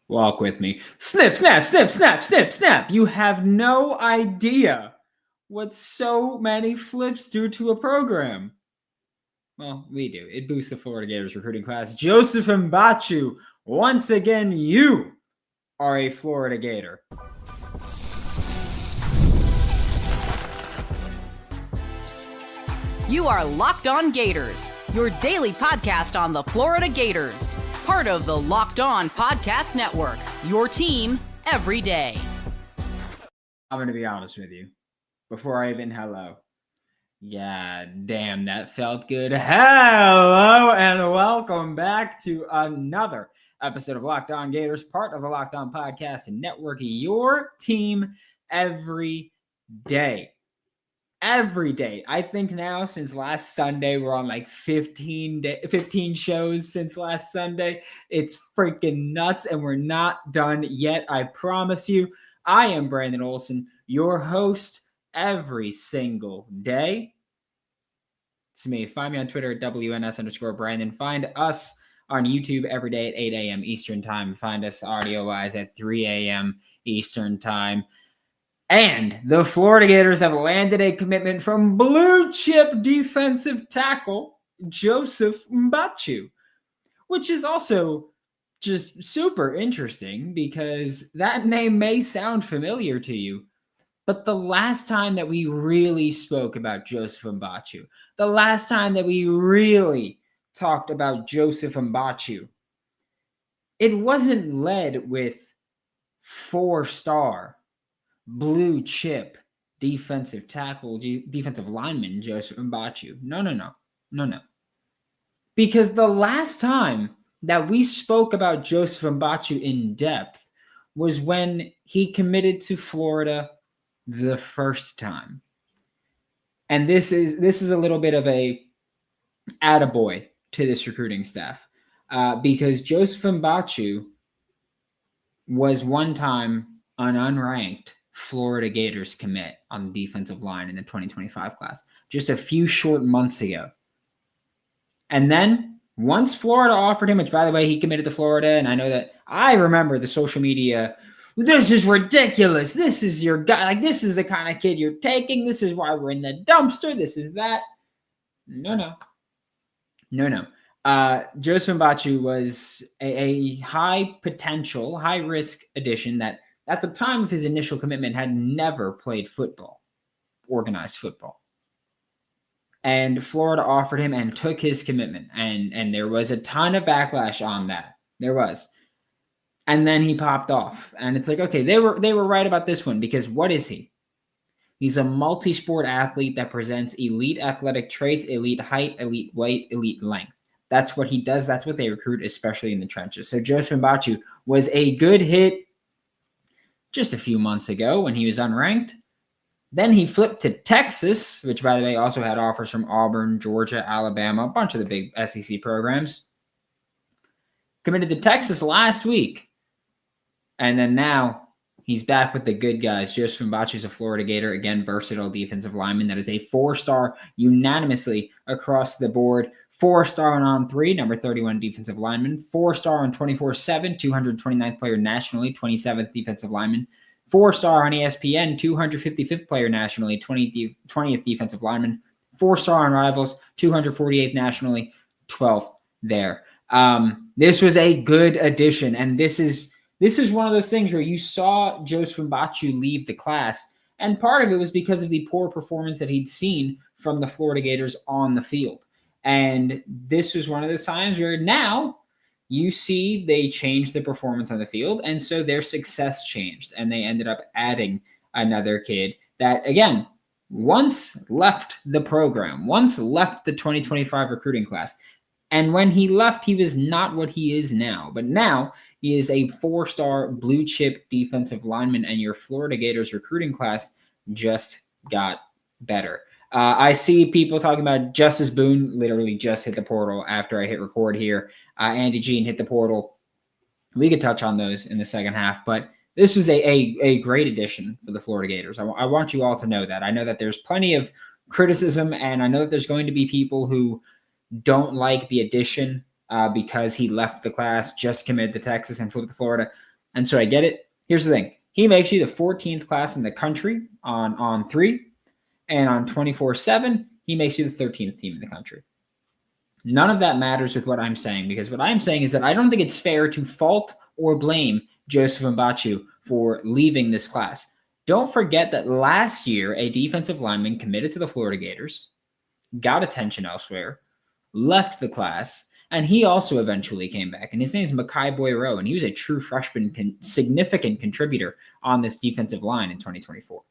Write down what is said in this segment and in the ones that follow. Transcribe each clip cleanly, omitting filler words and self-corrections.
Walk with me. Snip, snap, snip, snap, snip, snap. You have no idea what so many flips do to a program. Well, we do. It boosts the Florida Gators recruiting class. Joseph Mbatchou, once again, you are a Florida Gator. You are Locked On Gators, your daily podcast on the Florida Gators. Part of the Locked On Podcast Network, your team every day. I'm going to be honest with you. Before I even hello. Yeah, damn, that felt good. Hello and welcome back to another episode of Locked On Gators, part of the Locked On Podcast Network, your team every day. Every day. I think now since last Sunday, we're on like 15 shows since last Sunday. It's freaking nuts and we're not done yet. I promise you. I am Brandon Olsen, your host every single day. It's me. Find me on Twitter at WNS_Brandon. Find us on YouTube every day at 8 a.m. Eastern Time. Find us audio-wise at 3 a.m. Eastern Time. And the Florida Gators have landed a commitment from blue chip defensive tackle Joseph Mbatchou, which is also just super interesting because that name may sound familiar to you. But the last time that we really spoke about Joseph Mbatchou, the last time that we really talked about Joseph Mbatchou, it wasn't led with 4-star blue chip defensive tackle, defensive lineman Joseph Mbatchou. No. Because the last time that we spoke about Joseph Mbatchou in depth was when he committed to Florida the first time. And this is a little bit of a attaboy to this recruiting staff because Joseph Mbatchou was one time an unranked Florida Gators commit on the defensive line in the 2025 class just a few short months ago. And then once Florida offered him, which by the way, he committed to Florida, and I remember the social media, this is ridiculous. This is your guy. Like, this is the kind of kid you're taking. This is why we're in the dumpster. This is that. No. Joseph Mbatchou was a high potential, high risk addition that at the time of his initial commitment had never played football, organized football. And Florida offered him and took his commitment. And there was a ton of backlash on that. There was. And then he popped off. And it's like, okay, they were right about this one because what is he? He's a multi-sport athlete that presents elite athletic traits, elite height, elite weight, elite length. That's what he does. That's what they recruit, especially in the trenches. So Joseph Mbatchou was a good hit just a few months ago when he was unranked. Then he flipped to Texas, which, by the way, also had offers from Auburn, Georgia, Alabama, a bunch of the big SEC programs. Committed to Texas last week. And then now he's back with the good guys. Joseph Mbatchou is a Florida Gator. Again, versatile defensive lineman. That is a 4-star unanimously across the board. 4-star on 3, number 31 defensive lineman. 4-star on 24/7, 229th player nationally, 27th defensive lineman. 4-star on ESPN, 255th player nationally, 20th defensive lineman. 4-star on Rivals, 248th nationally, 12th there. This was a good addition, and this is one of those things where you saw Joseph Mbatchou leave the class, and part of it was because of the poor performance that he'd seen from the Florida Gators on the field. And this was one of those times where now you see they changed the performance on the field, and so their success changed, and they ended up adding another kid that, again, once left the program, once left the 2025 recruiting class. And when he left, he was not what he is now. But now he is a 4-star blue chip defensive lineman, and your Florida Gators recruiting class just got better. I see people talking about Justice Boone literally just hit the portal after I hit record here. Andy Jean hit the portal. We could touch on those in the second half, but this was a great addition for the Florida Gators. I want you all to know that. I know that there's plenty of criticism, and I know that there's going to be people who don't like the addition because he left the class, just committed to Texas and flipped to Florida. And so I get it. Here's the thing. He makes you the 14th class in the country on 3. And on 24/7, he makes you the 13th team in the country. None of that matters with what I'm saying, because what I'm saying is that I don't think it's fair to fault or blame Joseph Mbatchou for leaving this class. Don't forget that last year, a defensive lineman committed to the Florida Gators, got attention elsewhere, left the class, and he also eventually came back. And his name is Mekhi Boyero, and he was a true freshman, significant contributor on this defensive line in 2024.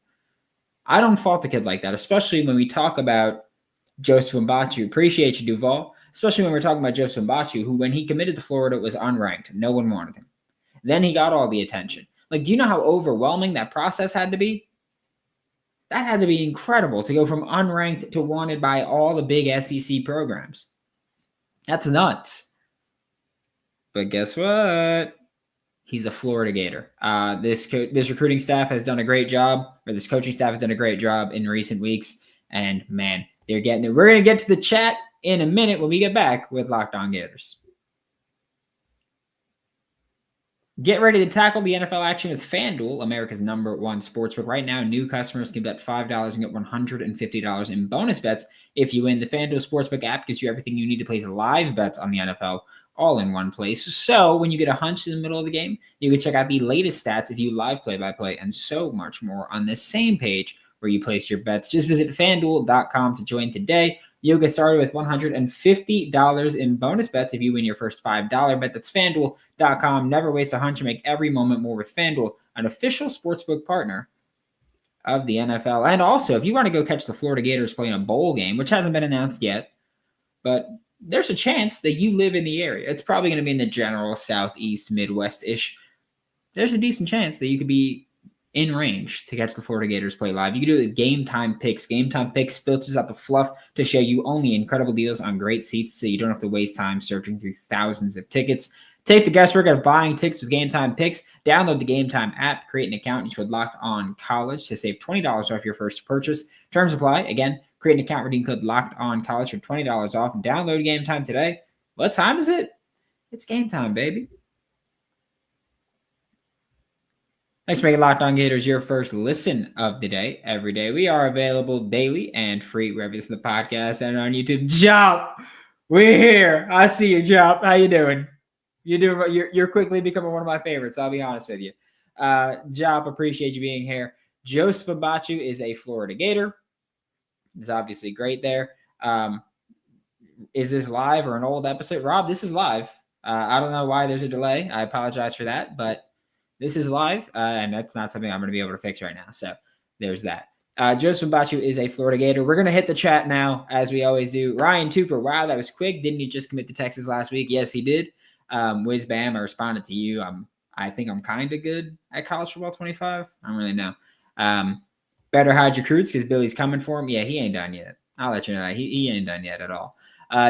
I don't fault a kid like that, especially when we talk about Joseph Mbatchou. Appreciate you, Duval. Especially when we're talking about Joseph Mbatchou, who, when he committed to Florida, was unranked. No one wanted him. Then he got all the attention. Like, do you know how overwhelming that process had to be? That had to be incredible to go from unranked to wanted by all the big SEC programs. That's nuts. But guess what? He's a Florida Gator. This recruiting staff has done a great job, or this coaching staff has done a great job in recent weeks. And, man, they're getting it. We're going to get to the chat in a minute when we get back with Locked On Gators. Get ready to tackle the NFL action with FanDuel, America's #1 sportsbook. Right now, new customers can bet $5 and get $150 in bonus bets if you win. The FanDuel Sportsbook app gives you everything you need to place live bets on the NFL all in one place. So when you get a hunch in the middle of the game, you can check out the latest stats if you live play-by-play and so much more on the same page where you place your bets. Just visit FanDuel.com to join today. You'll get started with $150 in bonus bets if you win your first $5 bet. That's FanDuel.com. Never waste a hunch and make every moment more with FanDuel, an official sportsbook partner of the NFL. And also, if you want to go catch the Florida Gators playing a bowl game, which hasn't been announced yet, but there's a chance that you live in the area. It's probably going to be in the general Southeast, Midwest-ish. There's a decent chance that you could be in range to catch the Florida Gators play live. You can do it with Game Time Picks. Game Time Picks filters out the fluff to show you only incredible deals on great seats, so you don't have to waste time searching through thousands of tickets. Take the guesswork out of buying tickets with Game Time Picks. Download the Game Time app, create an account, and use code Locked On College to save $20 off your first purchase. Terms apply. Again, create an account, redeem code Locked On College for $20 off. And download Game Time today. What time is it? It's game time, baby. Thanks for making Locked On Gators your first listen of the day. Every day, we are available daily and free wherever you listen to the podcast and on YouTube. Jop, we're here. I see you, Jop. How you doing? You're quickly becoming one of my favorites. I'll be honest with you. Jop, appreciate you being here. Joseph Mbatchou is a Florida Gator. It's obviously great there. Is this live or an old episode? Rob, this is live. I don't know why there's a delay. I apologize for that, but this is live, and that's not something I'm going to be able to fix right now. So there's that. Joseph Mbatchou is a Florida Gator. We're going to hit the chat now, as we always do. Ryan Tooper, wow, that was quick. Didn't he just commit to Texas last week? Yes, he did. Whiz Bam, I responded to you. I think I'm kind of good at college football 25. I don't really know. Better hide your recruits because Billy's coming for him. Yeah, he ain't done yet. I'll let you know that. He ain't done yet at all.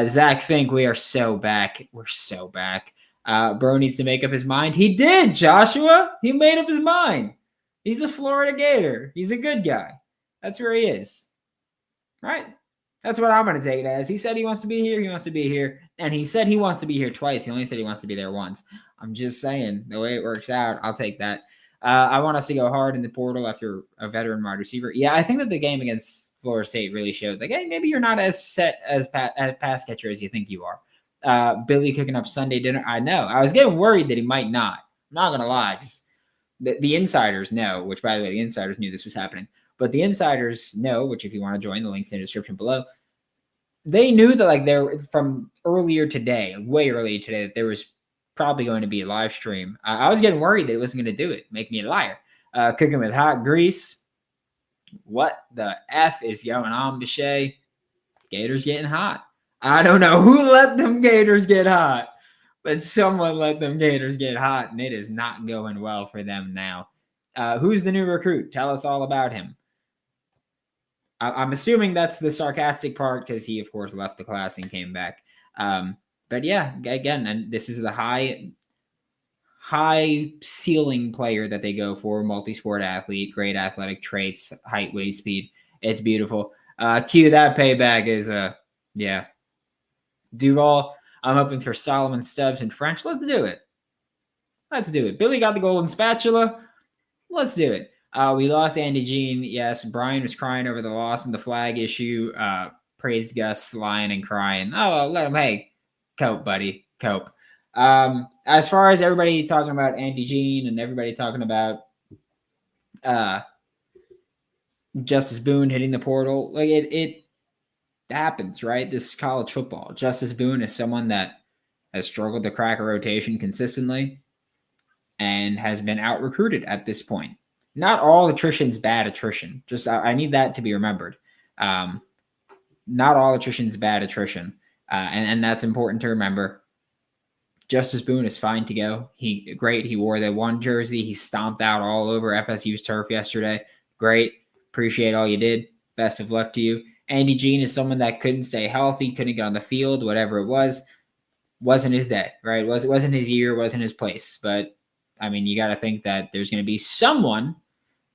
Zach Fink, we are so back. We're so back. Bro needs to make up his mind. He did, Joshua. He made up his mind. He's a Florida Gator. He's a good guy. That's where he is. Right? That's what I'm going to take it as. He said he wants to be here. He wants to be here. And he said he wants to be here twice. He only said he wants to be there once. I'm just saying, the way it works out, I'll take that. I want us to go hard in the portal after a veteran wide receiver. Yeah, I think that the game against Florida State really showed, like, hey, maybe you're not as set as a pass catcher as you think you are. Billy cooking up Sunday dinner. I know. I was getting worried that he might not. I'm not going to lie. The insiders know, which, by the way, the insiders knew this was happening. But the insiders know, which if you want to join, the link's in the description below. They knew that, like, there from earlier today, way earlier today, that there was probably going to be a live stream. I was getting worried that it wasn't going to do it. Make me a liar. Cooking with hot grease. What the F is going on, Bechet? Gators getting hot. I don't know who let them Gators get hot, but someone let them Gators get hot, and it is not going well for them now. Who's the new recruit? Tell us all about him. I'm assuming that's the sarcastic part because he, of course, left the class and came back. But yeah, again, and this is the high ceiling player that they go for, multi-sport athlete, great athletic traits, height, weight, speed. It's beautiful. Q, that payback is, yeah. Duval, I'm hoping for Solomon Stubbs in French. Let's do it. Let's do it. Billy got the golden spatula. Let's do it. We lost Andy Jean. Yes, Brian was crying over the loss in the flag issue. Praised Gus, lying and crying. Oh, let him. Hey, cope, buddy. Cope. As far as everybody talking about Andy Jean and everybody talking about Justice Boone hitting the portal, like it happens, right? This is college football. Justice Boone is someone that has struggled to crack a rotation consistently and has been out-recruited at this point. Not all attrition's bad attrition. Just I need that to be remembered. Not all attrition's bad attrition. And that's important to remember. Justice Boone is fine to go. He wore the one jersey. He stomped out all over FSU's turf yesterday. Great. Appreciate all you did. Best of luck to you. Andy Jean is someone that couldn't stay healthy, couldn't get on the field, whatever it was. Wasn't his day, right? It wasn't his year, wasn't his place. But, I mean, you got to think that there's going to be someone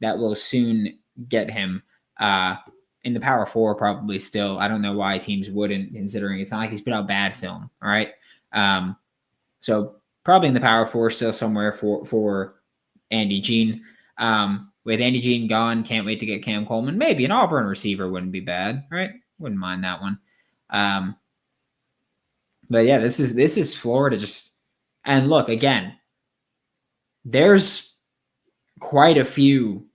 that will soon get him in the Power 4 probably still. I don't know why teams wouldn't, considering it's not like he's put out bad film, all right? So probably in the Power 4 still somewhere for Andy Jean. With Andy Jean gone, can't wait to get Cam Coleman. Maybe an Auburn receiver wouldn't be bad, right? Wouldn't mind that one. But yeah, this is Florida just, and look, again, there's quite a few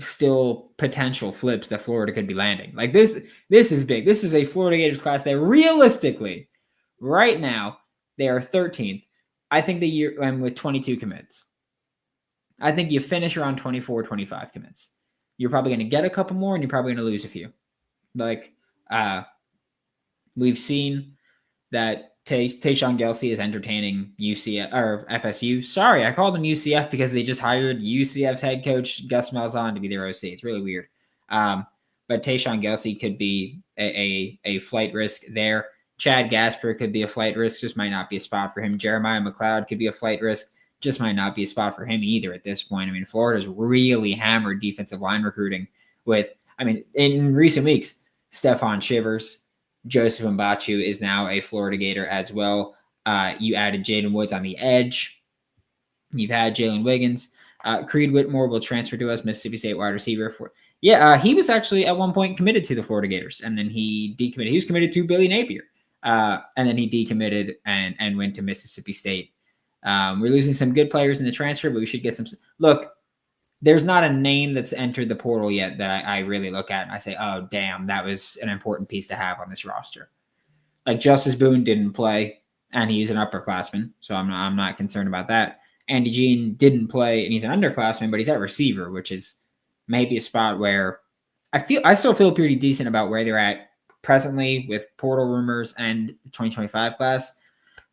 still potential flips that Florida could be landing. Like this is big. This is a Florida Gators class that realistically, right now, they are 13th. I think the year, and with 22 commits. I think you finish around 24, 25 commits. You're probably going to get a couple more, and you're probably going to lose a few. Like, we've seen that Tayshawn Gelsey is entertaining UCF or FSU. Sorry, I called them UCF because they just hired UCF's head coach Gus Malzahn to be their OC. It's really weird. But Tayshawn Gelsey could be a flight risk there. Chad Gasper could be a flight risk, just might not be a spot for him. Jeremiah McLeod could be a flight risk, just might not be a spot for him either at this point. I mean, Florida's really hammered defensive line recruiting with, I mean, in recent weeks, Stephon Shivers, Joseph Mbatchou is now a Florida Gator as well. You added Jaden Woods on the edge. You've had Jalen Wiggins. Creed Whitmore will transfer to us, Mississippi State wide receiver. He was actually at one point committed to the Florida Gators, and then he decommitted. He was committed to Billy Napier, and then he decommitted and went to Mississippi State. We're losing some good players in the transfer, but we should get some. Look, there's not a name that's entered the portal yet that I really look at and I say, oh, damn, that was an important piece to have on this roster. Like Justice Boone didn't play, and he's an upperclassman, so I'm not concerned about that. Andy Jean didn't play, and he's an underclassman, but he's at receiver, which is maybe a spot where I still feel pretty decent about where they're at presently with portal rumors and the 2025 class.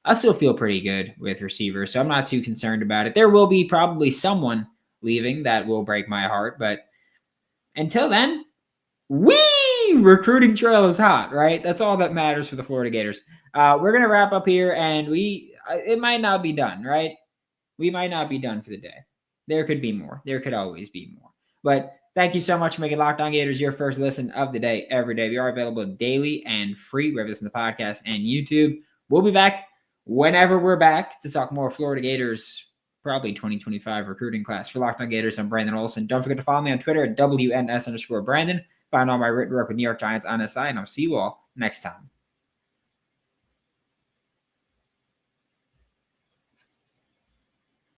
I still feel pretty good with receivers, so I'm not too concerned about it. There will be probably someone leaving that will break my heart, but until then, recruiting trail is hot, right? That's all that matters for the Florida Gators. We're gonna wrap up here, and it might not be done, right? We might not be done for the day. There could be more. There could always be more. But thank you so much for making Locked On Gators your first listen of the day every day. We are available daily and free wherever you listen to the podcast and YouTube. We'll be back whenever we're back to talk more Florida Gators. Probably 2025 recruiting class. For Locked On Gators, I'm Brandon Olsen. Don't forget to follow me on Twitter at WNS_Brandon. Find all my written work with New York Giants on SI, and I'll see you all next time.